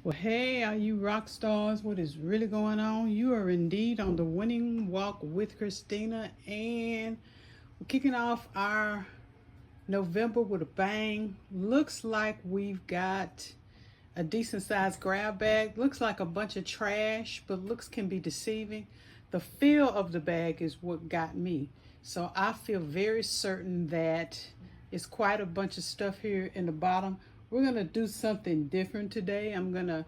Well, hey, all you rock stars, what is really going on? You are indeed on the winning walk with Christina, and we're kicking off our November with a bang. Looks like we've got a decent sized grab bag. Looks like a bunch of trash, but looks can be deceiving. The feel of the bag is what got me. So I feel very certain that it's quite a bunch of stuff here in the bottom. We're going to do something different today. I'm going to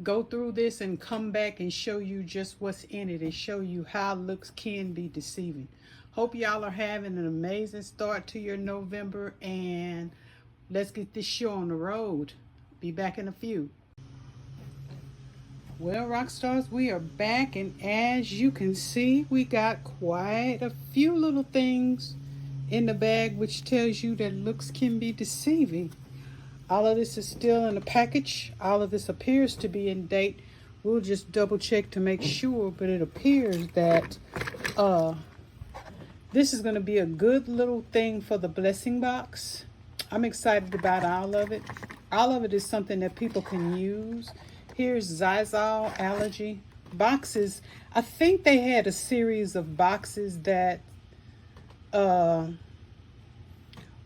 go through this and come back and show you just what's in it and show you how looks can be deceiving. Hope y'all are having an amazing start to your November, and let's get this show on the road. Be back in a few. Well, rock stars, we are back, and as you can see, we got quite a few little things in the bag, which tells you that looks can be deceiving. All of this is still in the package. All of this appears to be in date. We'll just double check to make sure, but it appears that this is going to be a good little thing for the blessing box. I'm excited about all of it. All of it is something that people can use. Here's Xyzal allergy boxes. I think they had a series of boxes that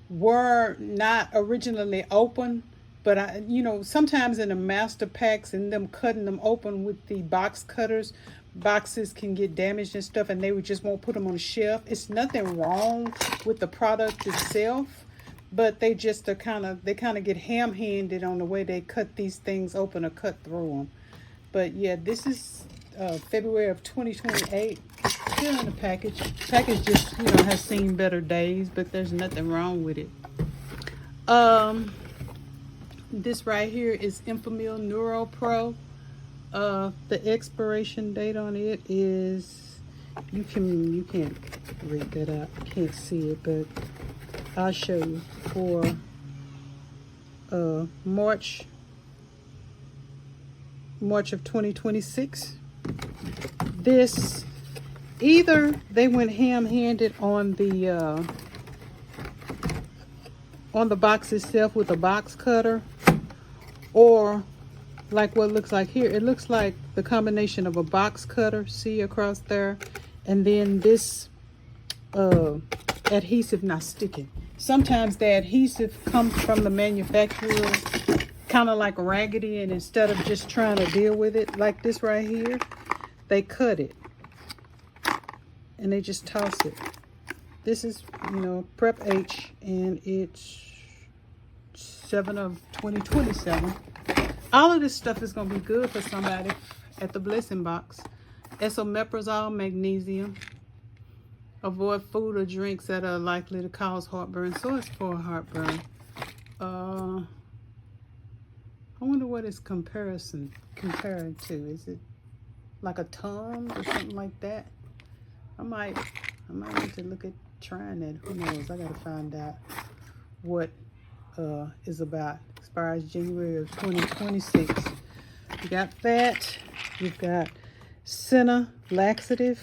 were not originally open, but sometimes in the master packs and them cutting them open with the box cutters, boxes can get damaged and stuff, and they would just won't put them on the shelf. It's nothing wrong with the product itself, but they just are kind of get ham-handed on the way they cut these things open or cut through them. But yeah, this is February of 2028. Still in the package. Package just has seen better days, but there's nothing wrong with it. This right here is Enfamil Neuro Pro. The expiration date on it is, you can't read that out, you can't see it, but I'll show you, for March of 2026. This, either they went ham-handed on the box itself with a box cutter, or like what it looks like here, it looks like the combination of a box cutter, see across there, and then this adhesive not sticking. Sometimes the adhesive comes from the manufacturer kind of like raggedy, and instead of just trying to deal with it like this right here, they cut it and they just toss it. This is Prep H, and it's 7 of 2027. All of this stuff is going to be good for somebody at the blessing box. Esomeprazole magnesium. Avoid food or drinks that are likely to cause heartburn. So it's for heartburn. I wonder what it's compared to. Is it like a Tums or something like that? I might need to look at trying that. Who knows? I gotta find out what is about. Expires January of 2026. You got that. You've got Senna laxative,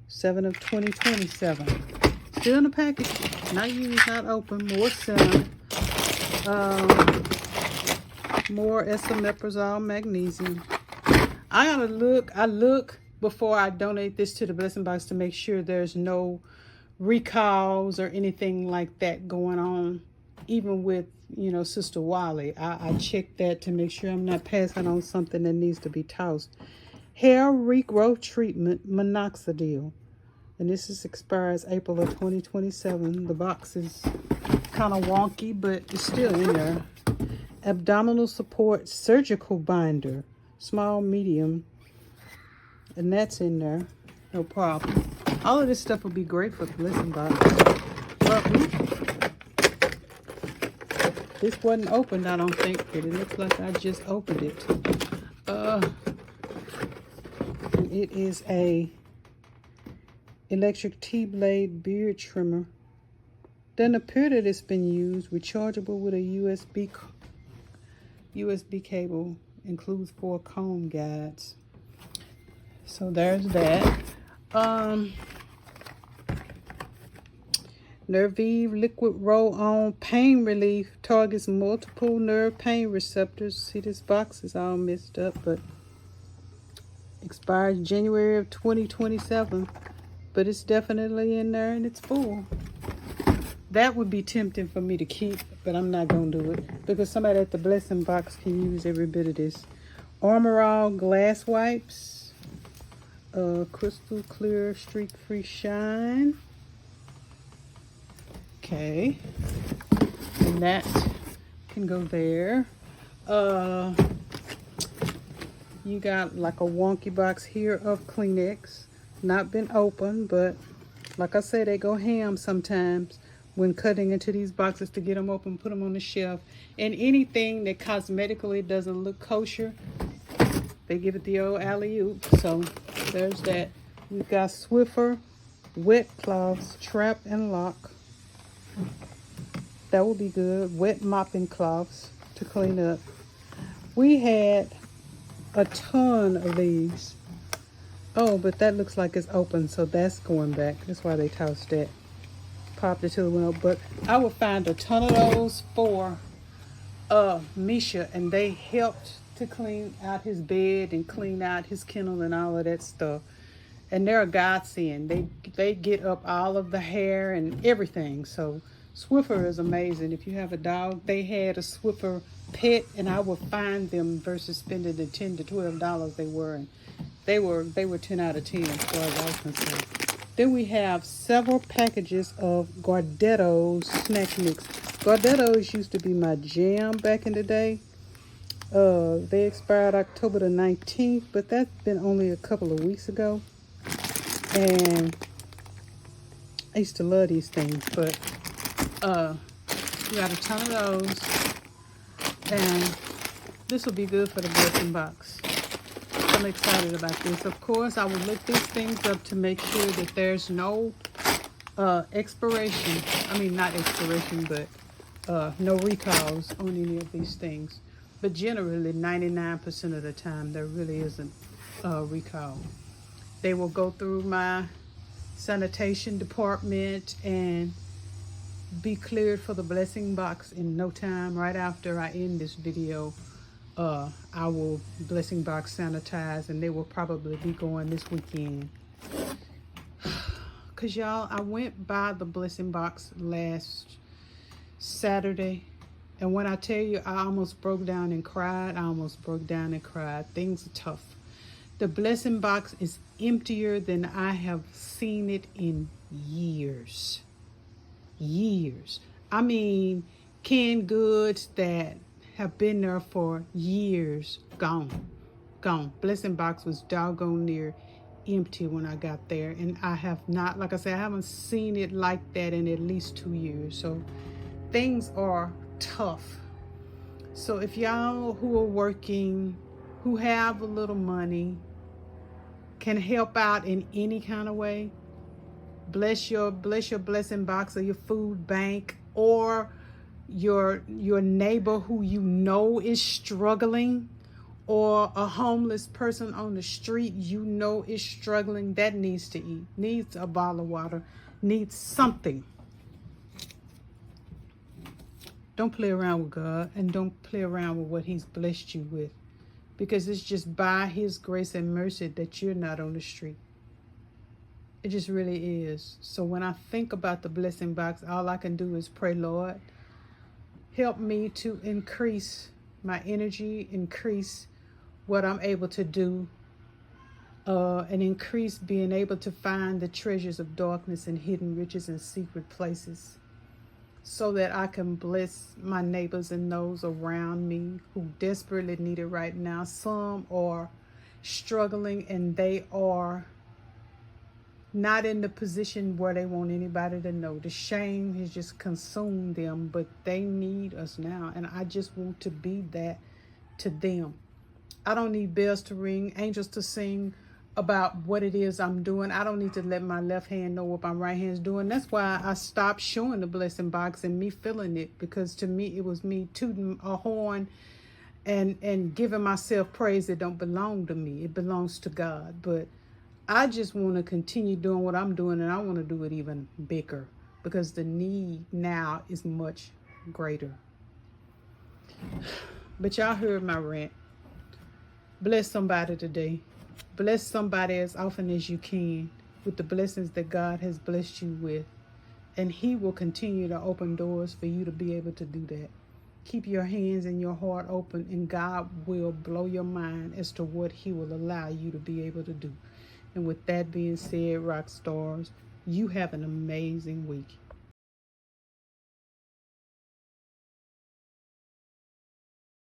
7 of 2027. Still in the package. Not used, not open. More Senna. More esomeprazole magnesium. I gotta look. I look before I donate this to the blessing box to make sure there's no recalls or anything like that going on. Even with Sister Wally, I check that to make sure I'm not passing on something that needs to be tossed. Hair regrowth treatment, minoxidil, and this expires April of 2027. The box is kind of wonky, but it's still in there. Abdominal support surgical binder, small, medium, and that's in there. No problem. All of this stuff would be great for the blessing box. But this wasn't opened, I don't think, but it looks like I just opened it. And it is a electric T-blade beard trimmer. Doesn't appear that it's been used. Rechargeable with a USB cable. Includes 4 comb guides. So there's that. Nervive liquid roll-on pain relief targets multiple nerve pain receptors. See, this box is all messed up, but expires January of 2027. But it's definitely in there and it's full. That would be tempting for me to keep, but I'm not going to do it because somebody at the blessing box can use every bit of this. Armor All glass wipes. Crystal clear streak-free shine. Okay, and that can go there. You got like a wonky box here of Kleenex, not been opened, but like I said, they go ham sometimes when cutting into these boxes to get them open, put them on the shelf. And anything that cosmetically doesn't look kosher, they give it the old alley-oop. So there's that. We've got Swiffer wet cloths, trap and lock. That will be good. Wet mopping cloths to clean up. We had a ton of these. Oh, but that looks like it's open, so that's going back. That's why they tossed that. Popped it to the window. But I would find a ton of those for Misha, and they helped to clean out his bed and clean out his kennel and all of that stuff. And they're a godsend. They get up all of the hair and everything. So Swiffer is amazing. If you have a dog, they had a Swiffer pet, and I would find them versus spending the $10 to $12 they were. And they were 10 out of 10 as far as I was concerned. Then we have several packages of Gardetto's snack mix. Gardetto's used to be my jam back in the day. They expired October the 19th, but that's been only a couple of weeks ago. And I used to love these things, but we got a ton of those. And this will be good for the blessing box. I'm excited about this. Of course, I will look these things up to make sure that there's no expiration. I mean, not expiration, but no recalls on any of these things. But generally, 99% of the time, there really isn't a recall. They will go through my sanitation department and be cleared for the blessing box in no time. Right after I end this video, I will blessing box sanitize, and they will probably be going this weekend. Cause y'all, I went by the blessing box last Saturday, and when I tell you I almost broke down and cried, Things are tough. The blessing box is emptier than I have seen it in years. I mean, canned goods that have been there for years, gone. Blessing box was doggone near empty when I got there, and I have not, like I said, I haven't seen it like that in at least 2 years. So things are tough. So if y'all who are working, who have a little money, can help out in any kind of way, bless your blessing box or your food bank, or your neighbor who you know is struggling, or a homeless person on the street you know is struggling, that needs to eat, needs a bottle of water, needs something. Don't play around with God, and don't play around with what he's blessed you with, because it's just by his grace and mercy that you're not on the street. It just really is. So when I think about the blessing box, all I can do is pray, Lord, help me to increase my energy, increase what I'm able to do, and increase being able to find the treasures of darkness and hidden riches in secret places, so that I can bless my neighbors and those around me who desperately need it right now. Some are struggling, and they are not in the position where they want anybody to know. The shame has just consumed them, but they need us now. And I just want to be that to them. I don't need bells to ring, angels to sing about what it is I'm doing. I don't need to let my left hand know what my right hand's doing. That's why I stopped showing the blessing box and me feeling it, because to me, it was me tooting a horn and giving myself praise that don't belong to me. It belongs to God. But I just want to continue doing what I'm doing, and I want to do it even bigger. because the need now is much greater. But y'all heard my rant. Bless somebody today. Bless somebody as often as you can with the blessings that God has blessed you with. And he will continue to open doors for you to be able to do that. Keep your hands and your heart open, and God will blow your mind as to what he will allow you to be able to do. And with that being said, rock stars, you have an amazing week.